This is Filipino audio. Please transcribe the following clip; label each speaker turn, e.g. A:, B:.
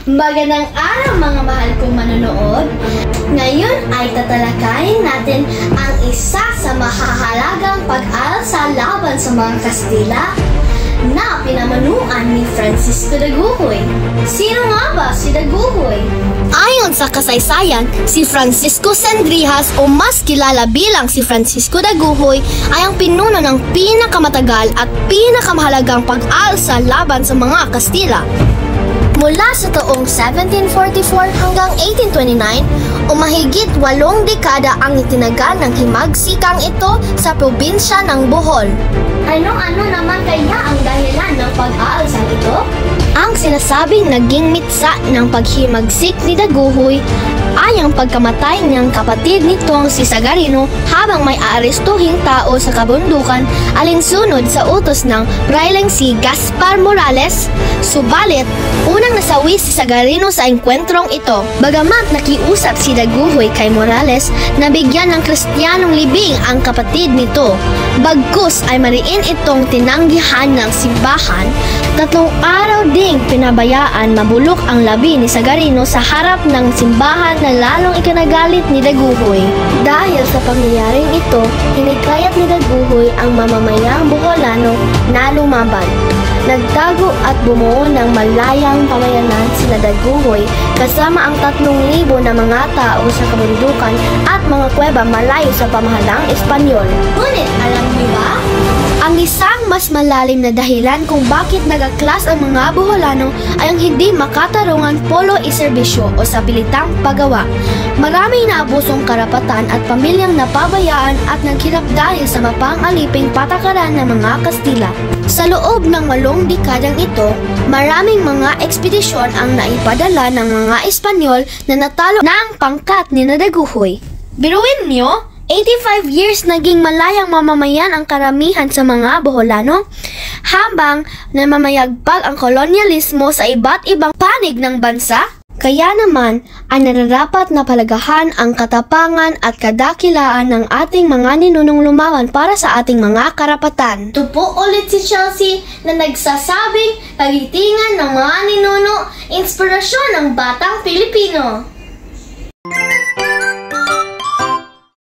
A: Magandang araw mga mahal kong manonood. Ngayon ay tatalakayin natin ang isa sa mahahalagang pag-aaral sa laban sa mga Kastila na pinamanuan ni Francisco Daguhoy. Sino nga ba si Daguhoy? Ayon sa kasaysayan, si Francisco Sendrijas o mas kilala bilang si Francisco Daguhoy ay ang pinuno ng pinakamatagal at pinakamahalagang pag-aaral sa laban sa mga Kastila. Mula sa taong 1744 hanggang 1829, o mahigit 8 dekada ang itinagal ng himagsikang ito sa probinsya ng Bohol. Ano-ano naman kaya ang dahilan ng pag-aalsa ito? Ang sinasabing naging mitsa ng paghimagsik ni Daguhoy ay ang pagkamatay ng kapatid nitong si Sagarino habang may aarestuhing tao sa kabundukan alinsunod sa utos ng praileng si Gaspar Morales. Subalit, unang nasawi si Sagarino sa engkwentrong ito. Bagamat nakiusap si Daguhoy kay Morales na bigyan ng Kristiyanong libing ang kapatid nito, bagkus ay mariin itong tinanggihan ng simbahan. 3 araw ding pinabayaan mabulok ang labi ni Sagarino sa harap ng simbahan na lalong ikinagalit ni Daguhoy. Dahil sa pangyayaring ito, hinikayat ni Daguhoy ang mamamayang Boholano na lumaban. Nagtago at bumuo ng malayang pamayanan sina Daguhoy kasama ang 3,000 na mga tao sa kabundukan at mga kuweba malayo sa pamahalang Espanyol. Ngunit alam niyo ba? Ang isang mas malalim na dahilan kung bakit nagaklas ang mga Boholano ay ang hindi makatarungan polo iserbisyo o sa pilitang paggawa. Maraming naabusong karapatan at pamilyang napabayaan at naghirap dahil sa mapang-aliping patakaran ng mga Kastila. Sa loob ng 8 dekadang ito, maraming mga ekspedisyon ang naipadala ng mga Espanyol na natalo ng pangkat ni Daguhoy. Biruin niyo, 85 years naging malayang mamamayan ang karamihan sa mga Boholano, habang namamayagpag ang kolonyalismo sa iba't ibang panig ng bansa. Kaya naman, ay nararapat na palagahan ang katapangan at kadakilaan ng ating mga ninunong lumaban para sa ating mga karapatan. Ito po ulit si Chelsea na nagsasabing pagitingan ng mga ninuno, inspirasyon ng batang Pilipino.